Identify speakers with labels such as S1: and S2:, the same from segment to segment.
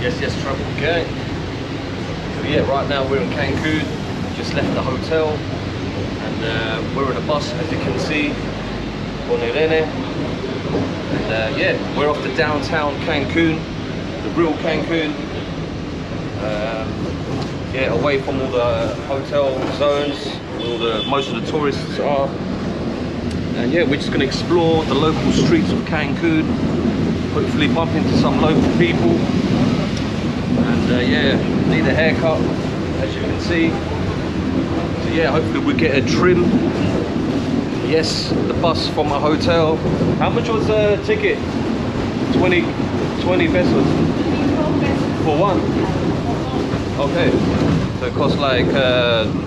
S1: Yes, travel gang. So yeah, right now we're in Cancun. Just left the hotel, and we're in a bus, as you can see, con Irene. And yeah, we're off to downtown Cancun, the real Cancun. Yeah, away from all the hotel zones, where most of the tourists are. And yeah, we're just going to explore the local streets of Cancun. Hopefully bump into some local people. And yeah, need a haircut, as you can see. So yeah, hopefully we get a trim. Yes, the bus from my hotel. How much was the ticket? 20 pesos. For one? Okay. So it costs like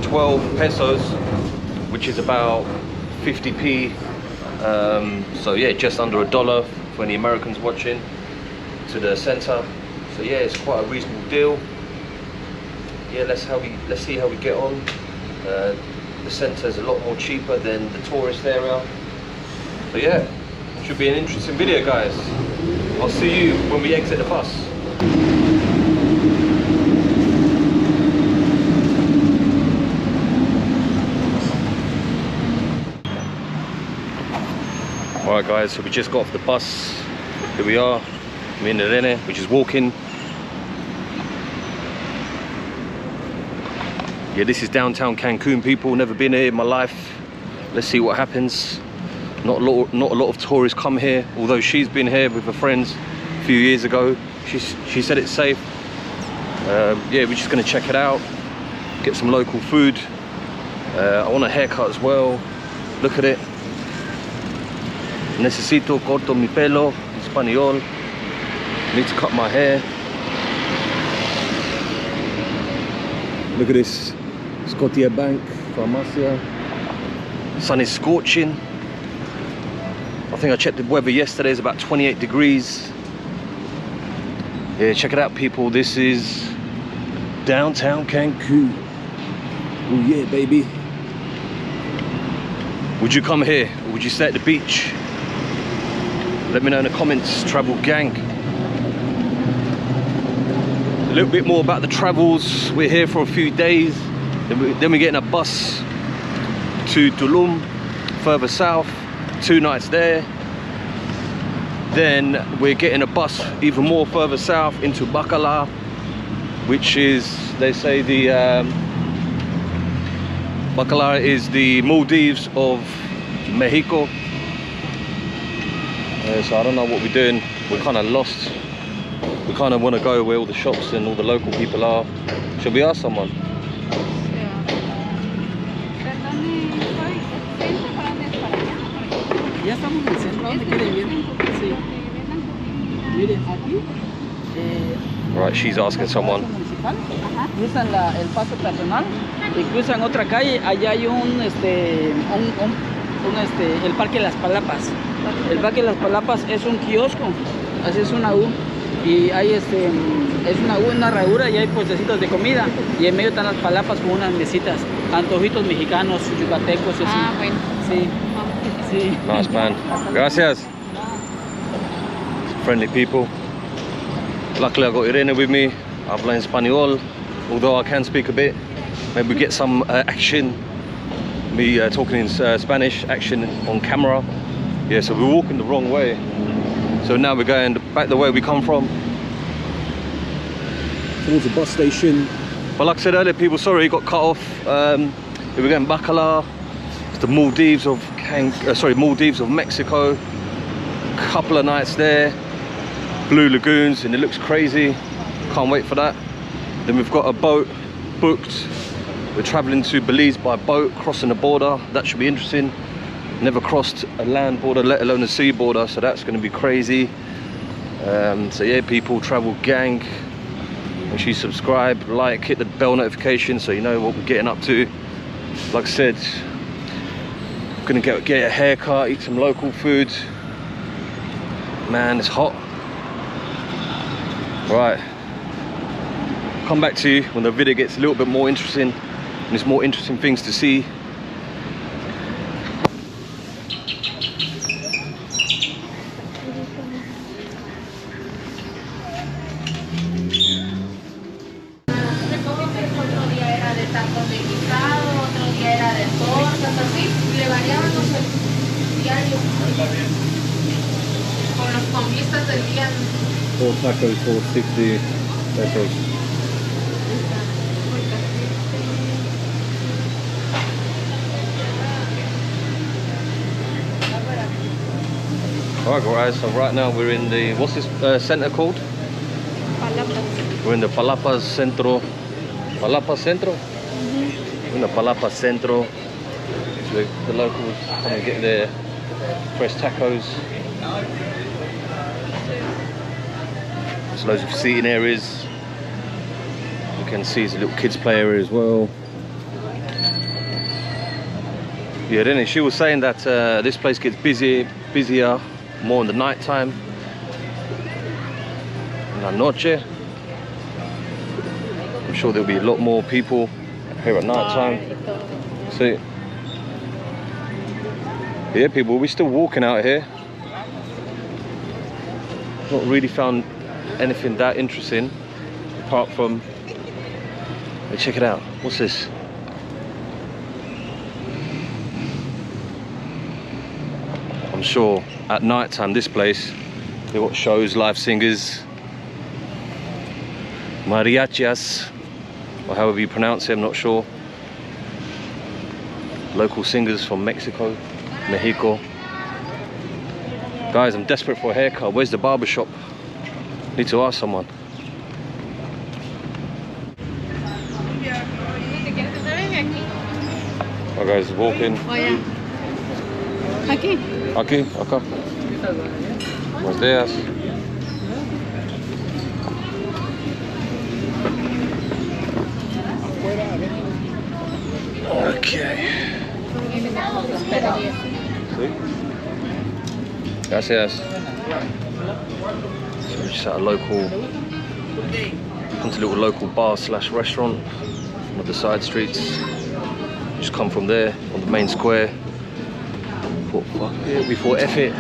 S1: 12 pesos, which is about 50p. So yeah, just under $1 for any Americans watching, to the center. So yeah, it's quite a reasonable deal. Yeah, let's see how we get on. The center is a lot more cheaper than the tourist area. So yeah, should be an interesting video, guys. I'll see you when we exit the bus. Alright guys, so we just got off the bus. Here we are, me and Irene, we're just walking. Yeah, this is downtown Cancun, people. Never been here in my life. Let's see what happens. Not a lot of tourists come here, although she's been here with her friends a few years ago. She said it's safe. Yeah, we're just gonna check it out, get some local food. I want a haircut as well. Look at it. Necesito corto mi pelo, español. Need to cut my hair. Look at this. Scotia Bank, Farmacia. Sun is scorching. I think I checked the weather yesterday, it's about 28 degrees. Yeah, check it out, people. This is downtown Cancun. Oh yeah, baby. Would you come here, or would you stay at the beach? Let me know in the comments, travel gang. A little bit more about the travels. We're here for a few days. Then we get in a bus to Tulum, further south. 2 nights there. Then we're getting a bus even more further south into Bacalar, which is, they say, the Bacalar is the Maldives of Mexico. So I don't know what we're doing. We're kind of lost. We kind of want to go where all the shops and all the local people are. Should we ask someone?
S2: Ya estamos en el centro, ¿dónde quiere ir? Sí. Miren, aquí.
S1: Right, she's asking someone.
S2: Cruzan el paso peatonal y cruzan otra calle. Allá hay el Parque de las Palapas. El Parque de las Palapas es un kiosco, así es una U. Y hay es una U, una herradura, y hay puestecitos de comida. Y en medio están las palapas con unas mesitas, antojitos mexicanos, yucatecos y así.
S3: Ah, bueno.
S2: Sí. Sí.
S1: Nice, man. Gracias. Friendly people. Luckily I got Irene with me. Habla español, although I can speak a bit. Maybe we get some action. Me talking in Spanish, action on camera. Yeah, so we're walking the wrong way. So now we're going back the way we come from, towards the bus station. But like I said earlier, people, sorry, got cut off. We're going Bacalar. It's the Maldives of Maldives of Mexico. Couple of nights there. Blue lagoons, and it looks crazy. Can't wait for that. Then we've got a boat booked. We're traveling to Belize by boat, crossing the border. That should be interesting. Never crossed a land border, let alone a sea border, so that's going to be crazy. So yeah, people, travel gang. Make sure you subscribe, like, hit the bell notification so you know what we're getting up to. Like I said, I'm gonna get a haircut, eat some local food. Man, it's hot. Right, come back to you when the video gets a little bit more interesting and there's more interesting things to see.
S3: tacos de guisado, otro día era de tortas, así, le variaban los diarios. Con los combistas del día.
S1: 4 tacos, 460 pesos. Alright guys, so right now we're in the, what's this center called?
S3: Palapas.
S1: We're in the Palapas Centro. Palapas Centro? We're in the Palapas Centro. So the locals come and get their fresh tacos. There's loads of seating areas. You can see there's a little kids play area as well. Yeah, then she was saying that this place gets busier more in the night time. In la noche. I'm sure there'll be a lot more people here at night time. See? Yeah, people, we're still walking out here. Not really found anything that interesting apart from, hey, check it out. What's this? I'm sure at night time this place they've got shows, live singers, mariachis, or however you pronounce it, I'm not sure. Local singers from Mexico, Mexico. Guys, I'm desperate for a haircut. Where's the barber shop? Need to ask someone. Alright guys, walking.
S3: Aquí.
S1: Aquí, acá. Buenos días. Okay. Sí. Gracias. So we're just at a local, come to a little local bar slash restaurant, one of the side streets. Just come from there on the main square. We thought F it,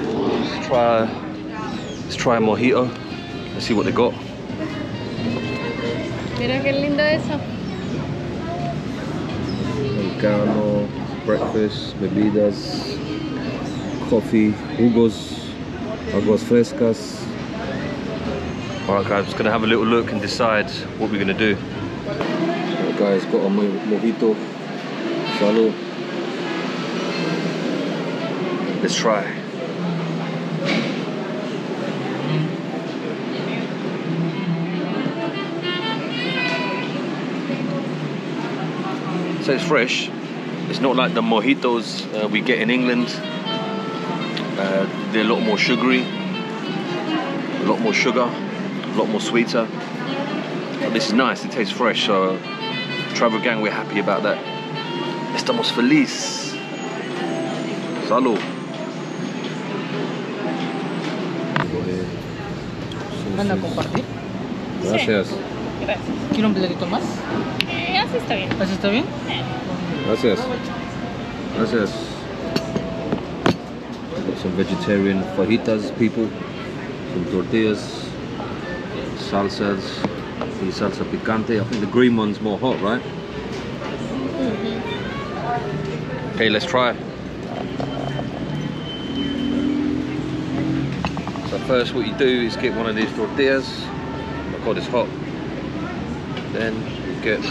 S1: let's try a mojito. Let's see what they got.
S3: Mira qué lindo eso.
S1: Americano, breakfast, bebidas, coffee, jugos, aguas frescas. Alright guys, just gonna have a little look and decide what we're gonna do. Alright guys, got a mojito. Salud. Let's try. So it's fresh. It's not like the mojitos we get in England. They're a lot more sugary, a lot more sugar, a lot more sweeter. But this is nice, it tastes fresh, so travel gang, we're happy about that. Estamos feliz. Salud.
S2: ¿Van a compartir?
S1: Gracias.
S3: Gracias.
S2: ¿Quiere un platito más?
S3: Así está bien.
S2: ¿Así está bien?
S1: Gracias. Gracias. Got some vegetarian fajitas, people. Some tortillas, salsas, the salsa picante. I think the green one's more hot, right? Okay, let's try. So first what you do is get one of these tortillas. Oh god, it's hot. Then you get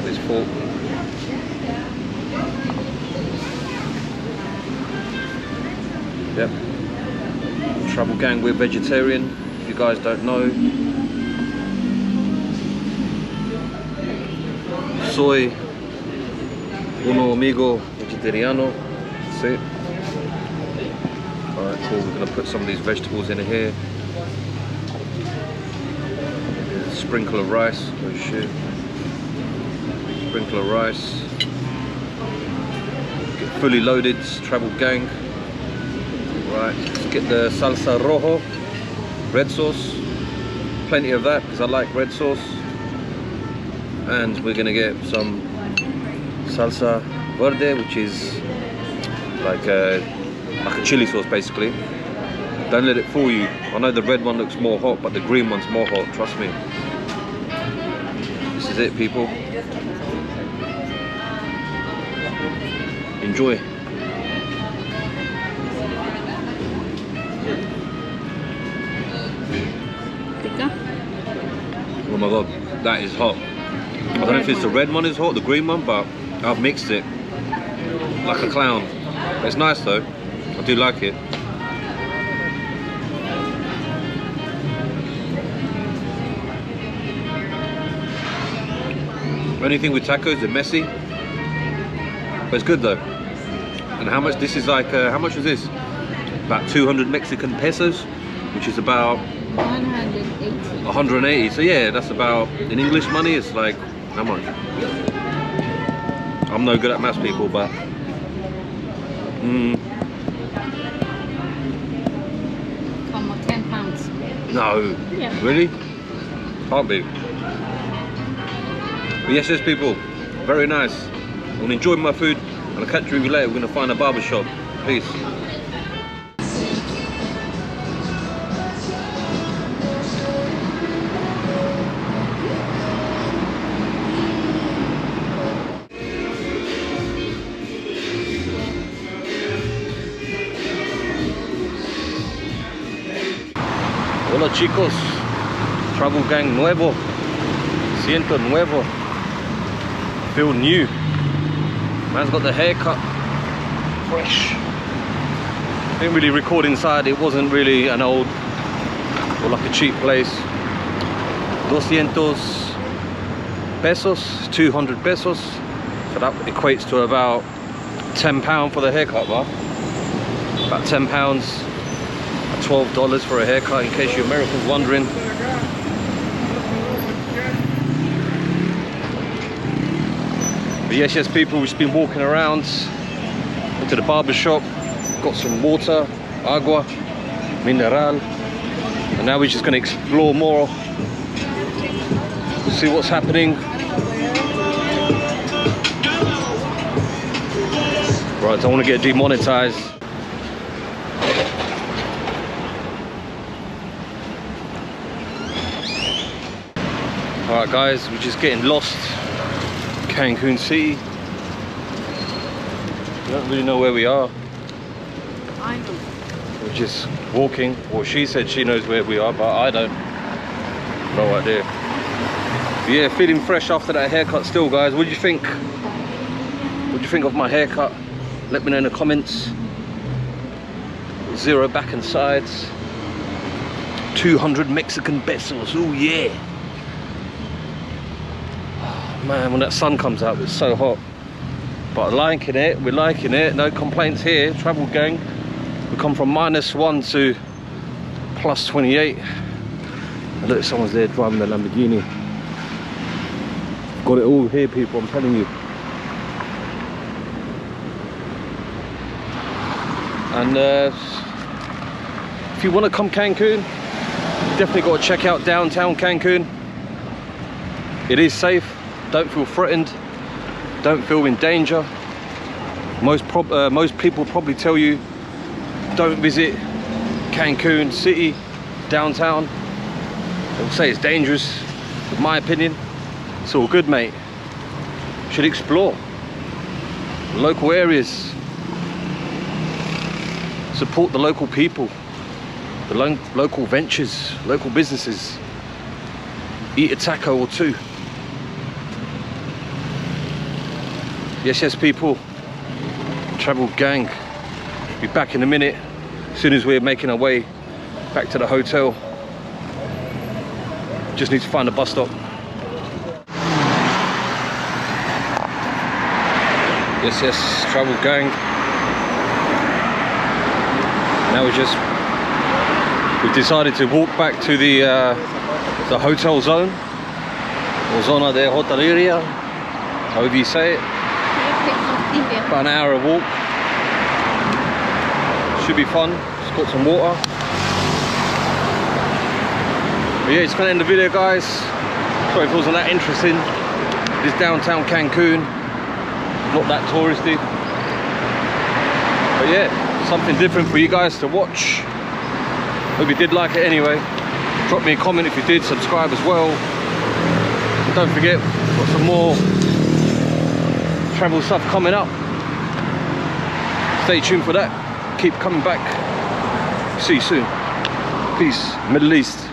S1: this fork. Yep. Travel gang, we're vegetarian. If you guys don't know. Soy uno amigo vegetariano. That's it. Alright, cool. We're going to put some of these vegetables in here. A sprinkle of rice. Oh shit. Sprinkle of rice. Get fully loaded, travel gang. Right, let's get the salsa rojo, red sauce. Plenty of that because I like red sauce. And we're gonna get some salsa verde, which is like a chili sauce basically. Don't let it fool you. I know the red one looks more hot, but the green one's more hot, trust me. it, people. Enjoy. Oh my god, that is hot. I don't know if it's the red one is hot, the green one, but I've mixed it like a clown. It's nice though, I do like it. Only thing with tacos, they're messy, but it's good though. And how much this is like, how much was this? About 200 Mexican pesos, which is about
S3: 180.
S1: 180. So yeah, that's about, in English money, it's like, how much? I'm no good at maths, people, but
S3: Almost 10 pounds.
S1: no,
S3: Yeah.
S1: really? Can't be. But yes, people, very nice. I'm gonna enjoy my food, and I'll catch you later. We're gonna find a barber shop. Peace. Hola chicos, travel gang nuevo, siento nuevo, feel new. Man's got the haircut, fresh. Didn't really record inside, it wasn't really an old or like a cheap place. 200 pesos, 200 pesos, so that equates to about £10 for the haircut bar. About £10. $12 for a haircut, in case you Americans wondering. But yes, people, we've just been walking around into the barber shop, got some water, agua, mineral, and now we're just going to explore more, see what's happening. Right, I don't want to get demonetized. Alright guys, we're just getting lost. Cancun City. We don't really know where we are.
S3: I do.
S1: We're just walking. Well, she said she knows where we are, but I don't. No idea. But yeah, feeling fresh after that haircut still, guys. What do you think? What do you think of my haircut? Let me know in the comments. 0 back and sides. 200 Mexican pesos. Oh yeah. Man, when that sun comes out, it's so hot. But liking it, we're liking it. No complaints here. Travel gang. We come from -1 to +28. And look, someone's there driving the Lamborghini. Got it all here, people, I'm telling you. And if you want to come Cancun, definitely got to check out Downtown CANCUN. It is safe. Don't feel threatened, don't feel in danger. Most people probably tell you don't visit Cancun City, downtown. They'll say it's dangerous. In my opinion, it's all good, mate. Should explore local areas, support the local people, the local ventures, local businesses. Eat a taco or two. Yes, people, travel gang, be back in a minute, as soon as we're making our way back to the hotel. Just need to find a bus stop. Yes, travel gang. Now we've decided to walk back to the hotel zone, or zona de hoteleria, however you say it. About an hour of walk. Should be fun. Just got some water. But yeah, just gonna end the video, guys. Sorry if it wasn't that interesting. This downtown Cancun, not that touristy. But yeah, something different for you guys to watch. Hope you did like it anyway. Drop me a comment if you did, subscribe as well. Don't forget, we've got some more travel stuff coming up. Stay tuned for that. Keep coming back. See you soon. Peace. Middle East.